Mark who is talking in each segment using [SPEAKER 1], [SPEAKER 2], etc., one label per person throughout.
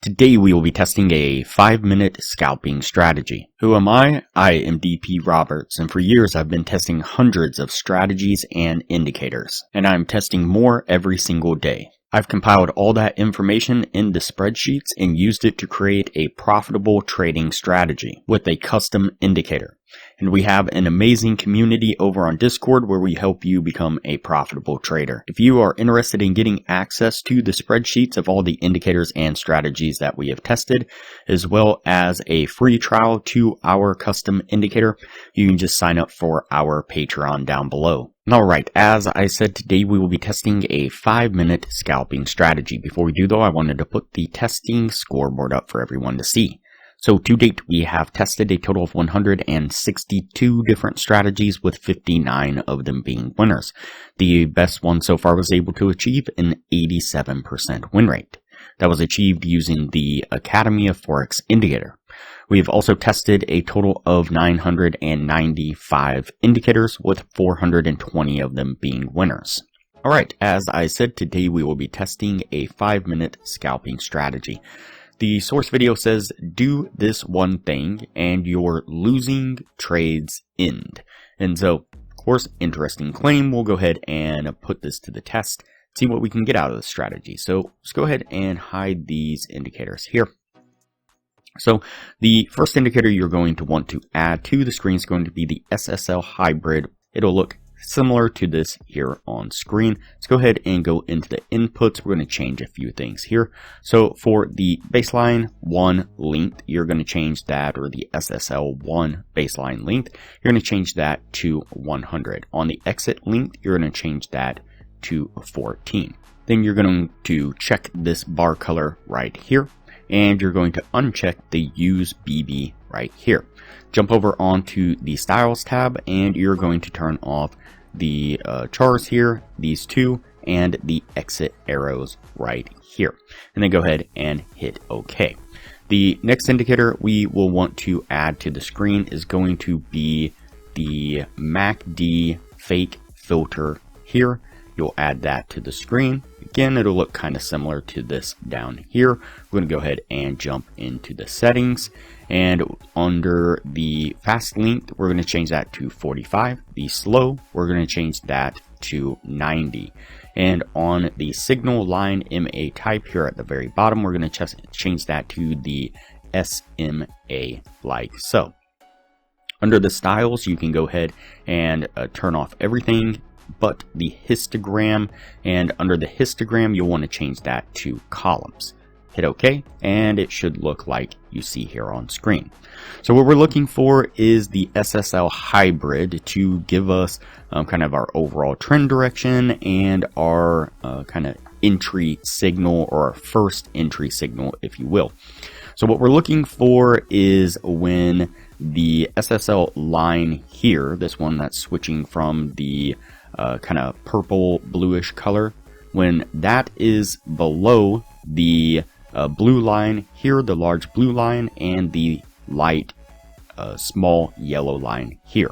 [SPEAKER 1] Today we will be testing a 5-minute scalping strategy. Who am I? I am DP Roberts, and for years I've been testing hundreds of strategies and indicators, and I'm testing more every single day. I've compiled all that information into spreadsheets and used it to create a profitable trading strategy with a custom indicator. And we have an amazing community over on Discord where we help you become a profitable trader. If you are interested in getting access to the spreadsheets of all the indicators and strategies that we have tested, as well as a free trial to our custom indicator, you can just sign up for our Patreon down below. Alright, as I said, today we will be testing a 5-minute scalping strategy. Before we do though, I wanted to put the testing scoreboard up for everyone to see. So to date, we have tested a total of 162 different strategies, with 59 of them being winners. The best one so far was able to achieve an 87% win rate. That was achieved using the Academy of Forex indicator. We have also tested a total of 995 indicators, with 420 of them being winners. Alright, as I said, today we will be testing a 5-minute scalping strategy. The source video says, do this one thing and your losing trades end. And so, of course, interesting claim. We'll go ahead and put this to the test, see what we can get out of the strategy. So let's go ahead and hide these indicators here. So the first indicator you're going to want to add to the screen is going to be the SSL hybrid. It'll look similar to this here on screen. Let's go ahead and go into the inputs. We're going to change a few things here. So for the baseline 1 length, you're going to change that, or the SSL 1 baseline length, you're going to change that to 100. On the exit length, you're going to change that to 14. Then you're going to check this bar color right here, and you're going to uncheck the use BB right here. Jump over onto the styles tab, and you're going to turn off the chars here, these two, and the exit arrows right here. And then go ahead and hit OK. The next indicator we will want to add to the screen is going to be the MACD fake filter here. You'll add that to the screen. Again, it'll look kind of similar to this down here. We're going to go ahead and jump into the settings, and under the fast length, we're going to change that to 45. The slow, we're going to change that to 90. And on the signal line MA type here at the very bottom, we're going to change that to the SMA, like so. Under the styles, you can go ahead and turn off everything but the histogram, and under the histogram you'll want to change that to columns. Hit OK, and it should look like you see here on screen. So what we're looking for is the SSL hybrid to give us kind of our overall trend direction and our kind of entry signal, or our first entry signal, if you will. So what we're looking for is when the SSL line here, this one that's switching from the kind of purple bluish color, when that is below the blue line here, the large blue line, and the light small yellow line here.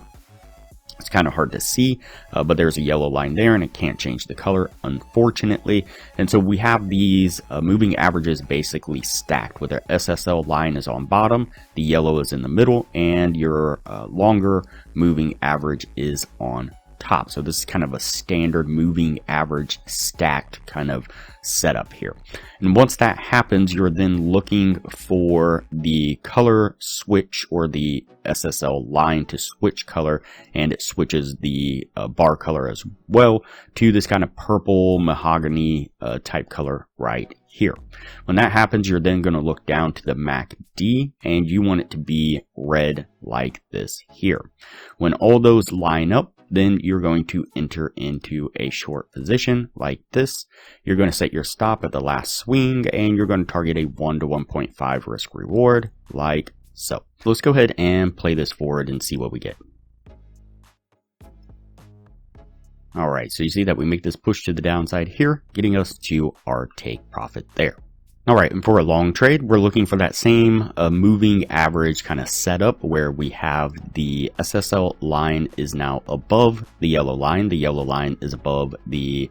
[SPEAKER 1] It's kind of hard to see, but there's a yellow line there, and it can't change the color, unfortunately. And so we have these moving averages basically stacked, where the SSL line is on bottom, the yellow is in the middle, and your longer moving average is on top. So this is kind of a standard moving average stacked kind of setup here. And once that happens, you're then looking for the color switch, or the SSL line to switch color, and it switches the bar color as well to this kind of purple mahogany type color right here. When that happens, you're then going to look down to the MACD, and you want it to be red like this here. When all those line up, then you're going to enter into a short position like this. You're going to set your stop at the last swing, and you're going to target a 1 to 1.5 risk reward like so. Let's go ahead and play this forward and see what we get. Alright, so you see that we make this push to the downside here, getting us to our take profit there. Alright, and for a long trade, we're looking for that same moving average kind of setup, where we have the SSL line is now above the yellow line is above the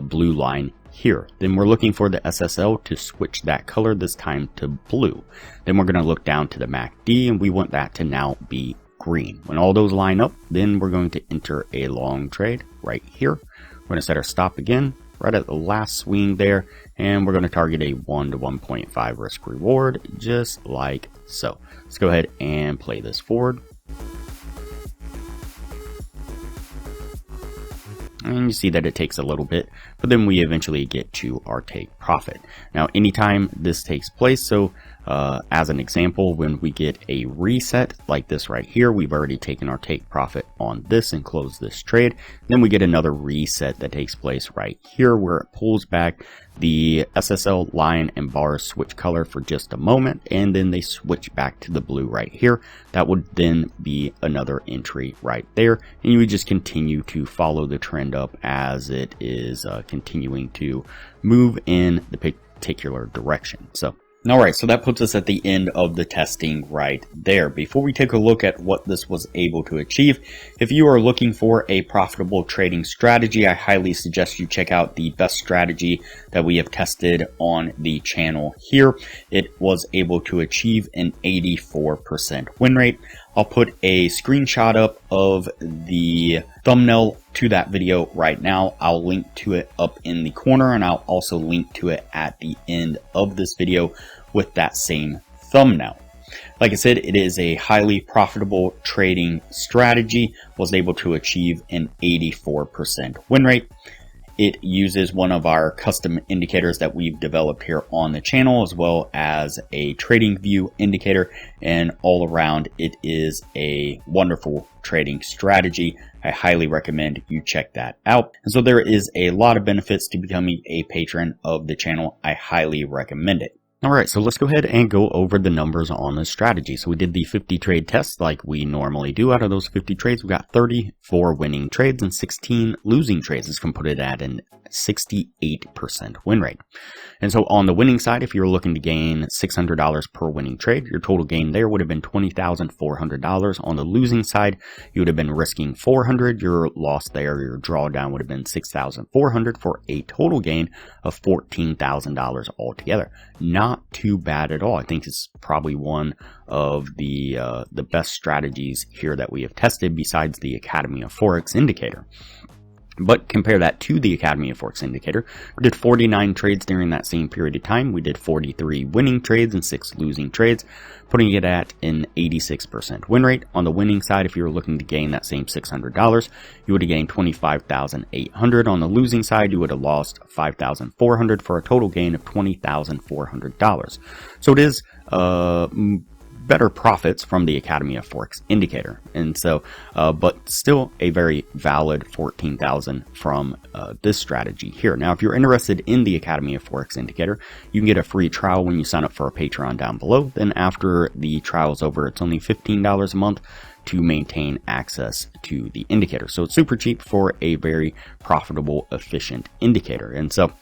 [SPEAKER 1] blue line here. Then we're looking for the SSL to switch that color, this time to blue. Then we're going to look down to the MACD, and we want that to now be green. When all those line up, then we're going to enter a long trade right here. We're going to set our stop again right at the last swing there, and we're going to target a 1 to 1.5 risk reward, just like so. Let's go ahead and play this forward. And you see that it takes a little bit, but then we eventually get to our take profit. Now, anytime this takes place, so as an example, when we get a reset like this right here, we've already taken our take profit on this and closed this trade. Then we get another reset that takes place right here where it pulls back. The SSL line and bars switch color for just a moment, and then they switch back to the blue right here. That would then be another entry right there, and you would just continue to follow the trend up as it is continuing to move in the particular direction. Alright, so that puts us at the end of the testing right there. Before we take a look at what this was able to achieve, if you are looking for a profitable trading strategy, I highly suggest you check out the best strategy that we have tested on the channel here. It was able to achieve an 84% win rate. I'll put a screenshot up of the thumbnail to that video right now. I'll link to it up in the corner, and I'll also link to it at the end of this video with that same thumbnail. Like I said, it is a highly profitable trading strategy, was able to achieve an 84% win rate. It uses one of our custom indicators that we've developed here on the channel, as well as a trading view indicator, and all around it is a wonderful trading strategy. I highly recommend you check that out. And so there is a lot of benefits to becoming a patron of the channel. I highly recommend it. Alright, so let's go ahead and go over the numbers on this strategy. So we did the 50 trade test like we normally do. Out of those 50 trades, we got 34 winning trades and 16 losing trades. This can put it at an 68% win rate. And so on the winning side, if you're looking to gain $600 per winning trade, your total gain there would have been $20,400. On the losing side, you would have been risking $400. Your loss there, your drawdown would have been $6,400 for a total gain of $14,000 altogether. Not too bad at all. I think it's probably one of the best strategies here that we have tested besides the Academy of Forex indicator. But compare that to the Academy of Forex indicator. We did 49 trades during that same period of time. We did 43 winning trades and 6 losing trades, putting it at an 86% win rate. On the winning side, if you were looking to gain that same $600, you would have gained $25,800. On the losing side, you would have lost $5,400 for a total gain of $20,400. So it is better profits from the Academy of Forex indicator, and so but still a very valid 14,000 from this strategy here. Now, if you're interested in the Academy of Forex indicator, you can get a free trial when you sign up for our Patreon down below. Then after the trial is over, it's only $15 a month to maintain access to the indicator. So it's super cheap for a very profitable, efficient indicator. And so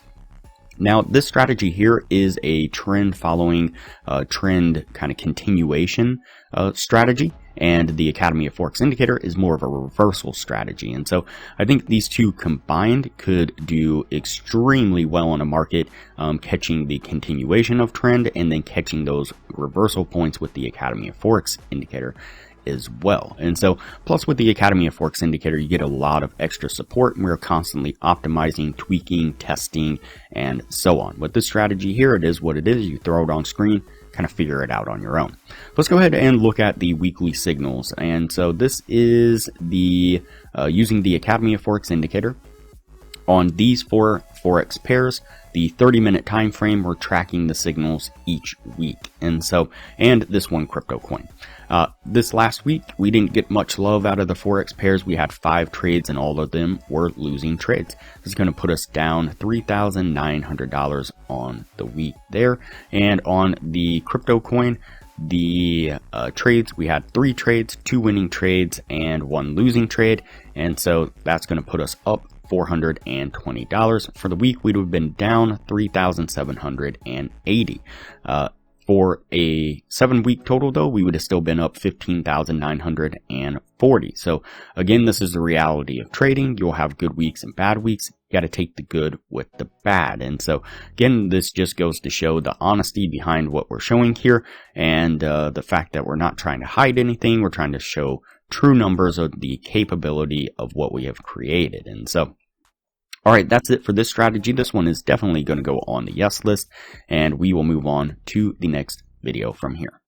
[SPEAKER 1] now, this strategy here is a trend following trend kind of continuation strategy, and the Academy of Forex indicator is more of a reversal strategy. And so I think these two combined could do extremely well on a market, catching the continuation of trend and then catching those reversal points with the Academy of Forex indicator as well. And so plus with the Academy of Forex indicator, you get a lot of extra support, and we're constantly optimizing, tweaking, testing, and so on. With this strategy here, it is what it is. You throw it on screen, kind of figure it out on your own. Let's go ahead and look at the weekly signals. And so this is the using the Academy of Forex indicator on these 4 Forex pairs. The 30-minute time frame, we're tracking the signals each week. And so, and this one crypto coin. This last week, we didn't get much love out of the Forex pairs. We had 5 trades, and all of them were losing trades. This is going to put us down $3,900 on the week there. And on the crypto coin, the trades, we had 3 trades, 2 winning trades, and 1 losing trade. And so that's going to put us up $420. For the week, we would have been down $3,780. For a 7-week total though, we would have still been up 15,940. So again, this is the reality of trading. You'll have good weeks and bad weeks. You got to take the good with the bad. And so again, this just goes to show the honesty behind what we're showing here, and the fact that we're not trying to hide anything. We're trying to show true numbers of the capability of what we have created. And so alright, that's it for this strategy. This one is definitely going to go on the yes list, and we will move on to the next video from here.